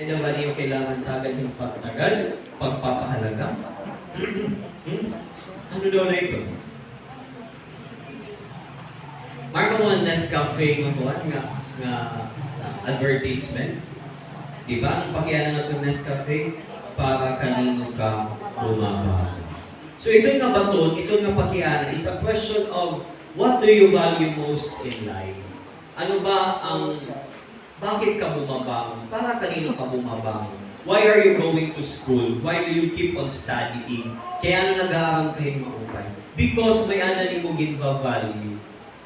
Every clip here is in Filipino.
naman yung kailangan tagad yung pagtagal, pagpapahalaga. Ano daw na ito? Marka mo ang Nescafe nga advertisement. Diba? Anong pakialam na itong Nescafe? Para kanino ka bumaba. So ito nga baton, ito nga pakialam is a question of what do you value most in life? Ano ba ang bakit ka bumabangon? Para kanino ka bumabangon? Why are you going to school? Why do you keep on studying? Kaya ano nag-aaral kayo maupay? Because may anali mo value.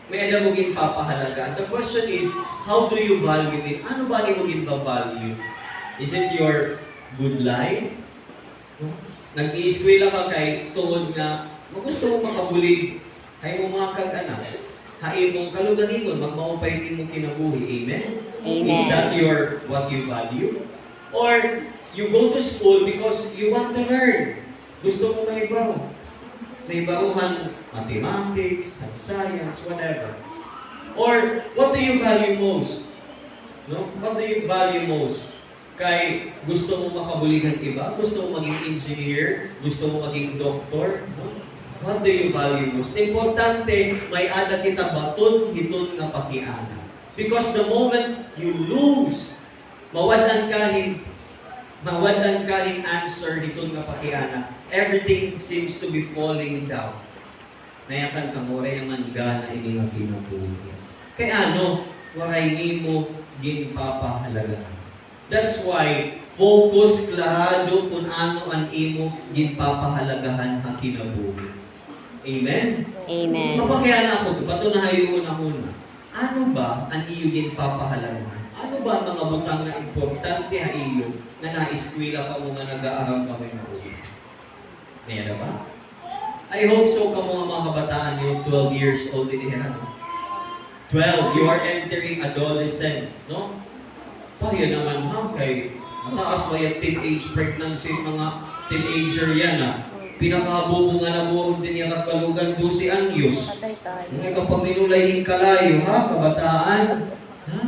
May alam mo papahalaga. The question is, how do you value it? Ano ba ni mo value? Is it your good life? Nag-i-eskwela ka kay tuod nga, gusto mo makabulig, hay mo mga kag-anak. Hain mong kaluganingon, magmaupay mo kinabuhi. Amen? Amen. Is that what you value? Or you go to school because you want to learn. Gusto mo may baro. May baruhan mathematics, science, whatever. Or what do you value most? No? What do you value most? Kay gusto mo makabuligan iba? Gusto mo maging engineer? Gusto mo maging doktor? No? What do you value most? Importante, may ada kita baton, hiton nga pakiana. Because the moment you lose, mawadan kahing answer hiton nga pakiana, everything seems to be falling down. Nayakan ka mo, rin naman gana ini nga pinabuhi. Kaya ano, waray nimo ginpapahalaga. That's why, focus klaro kung ano ang imo ginpapahalagahan ang kinabuhi. Amen? Amen. Mapakayaan ako, bato na hayuon ako na. Ano ba ang iyo ginpapahalagahan? Ano ba ang mga butang na importante ha iyo na naiskwila ka mo nga nag-aaral kami na ulo? Ngayon na ba? I hope so ka mga kabataan yung 12 years old din yan. 12, you are entering adolescence, no? Payo naman ha, kay mataas ba yung teenage pregnancy, mga teenager yan ha? Pinakabubunga na buong din yung kakalugan do si Anyos. Ngay kapag minulayin kalayo ha, kabataan. Ha?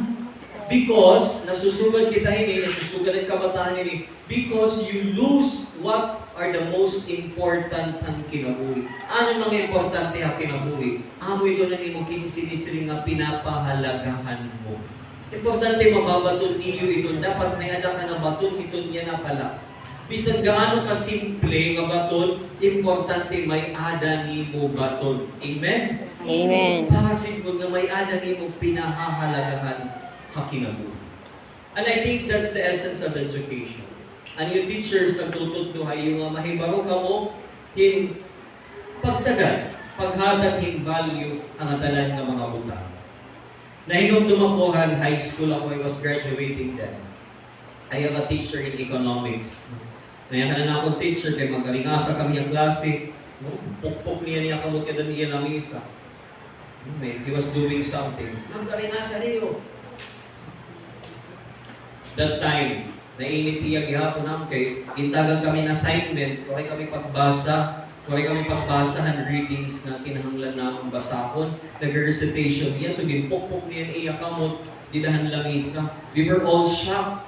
Because, nasusugad kita ini, nasusugad ang kabataan ini, because you lose what are the most important ang kinabuhi. Ano mga importante ang kinabuhi? Amo ito na ni mo kinisinisiri nga pinapahalagahan mo. Importante mababaton niyo ito. Dapat may ada ka na baton, ito niya na pala. Bisan gaano ka simple nga baton, importante may ada ni mo baton. Amen? Amen. Pahasin ko nga may ada ni mo pinahahalagahan hakinabuhi. And I think that's the essence of education. And yung teachers nagtutugtuhay yung mahibaro ka mo, hin pagtagal, paghatag hin value ang atalan ng mga butang. Nahinom dumakuhan, high school ako, I was graduating then. I have a teacher in economics. Nayahan na akong teacher, kaya magaling-asa kami ang klase. Pukpok niya kamot kada niya ng isa. He was doing something. Magaling-asa niyo. That time, nainit iya gihapon namin kay gintagan kami ng assignment, kuray kami pagbasa, and readings na kinahanglan namin basahon, nag-recitation niya, so ginpukpok niya iya kamot, didahan lamisa. We were all shocked.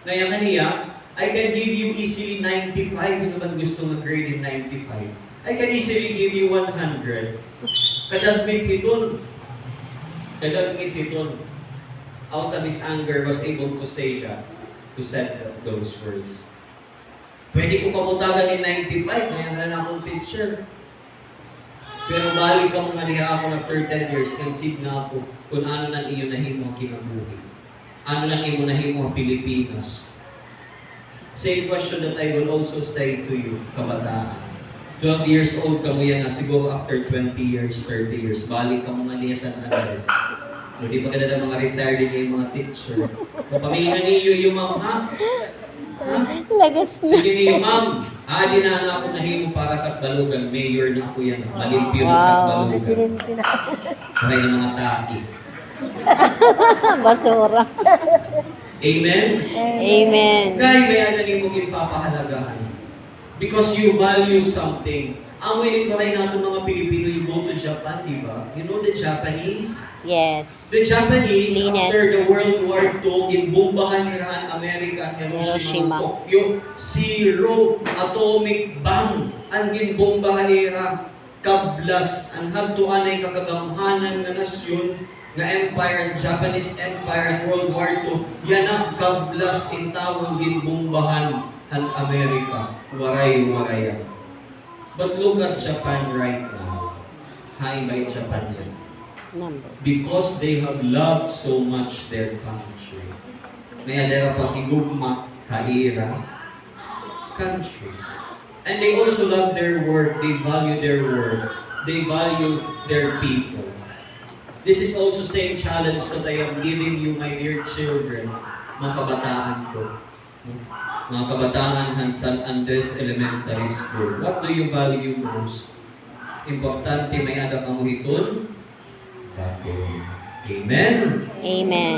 Nayakan niya, I can give you easily 95, ano ba gusto ng grade in 95? I can easily give you 100. Kadagmit hiton. Out of his anger, was able to say that, to set those words. Pwede ko kamutagan in 95, ngayon na akong teacher. Pero balik ka mga liha ako after 10 years, concede na ako kung ano na iyo nahimo ang kinabuhi. Ano na iyo nahimo ang Pilipinas. Same question that I will also say to you, kabataan. 12 years old ka mo yan na siguro after 20 years, 30 years, balik ka mga liha sa Andres. So, di pa ka na mga retired din yung mga teacher. Papamingan niyo yung mga, Lagas na. sige niyo, ma'am. Di na ako nahimo para katbalugan. Mayor na ako yan. Malimpyo na Wow. katbalugan. Presidente na. Kaya ng mga taki. Basura. Amen? Amen. Kaya may ano niyo mo ipapahalagahan. Because you value something. Amoy ni paray natin mga Pilipino, you go to Japan, di ba? You know the Japanese? Yes. The Japanese, Linis. after the World War II, ginbombahan nila ang Amerika at Hiroshima. Hiroshima, Tokyo, zero atomic bomb ang ginbombahan nila. Kablas, ang hadtuan ay kakagamhanan na nasyon na empire, Japanese Empire, World War II, yan ang kablas in tawag ginbombahan ang Amerika. Waray-warayan. But look at Japan right now. Hi by Japan yan. Number. Because they have loved so much their country. May adera pakigugma, kaira, country. And they also love their work, they value their work, they value their people. This is also same challenge that I am giving you, my dear children, mga kabataan ko. Mga kabataan ng San Andres Elementary School. What do you value most? Importante may anak ang hiton? Bakit? Amen? Amen.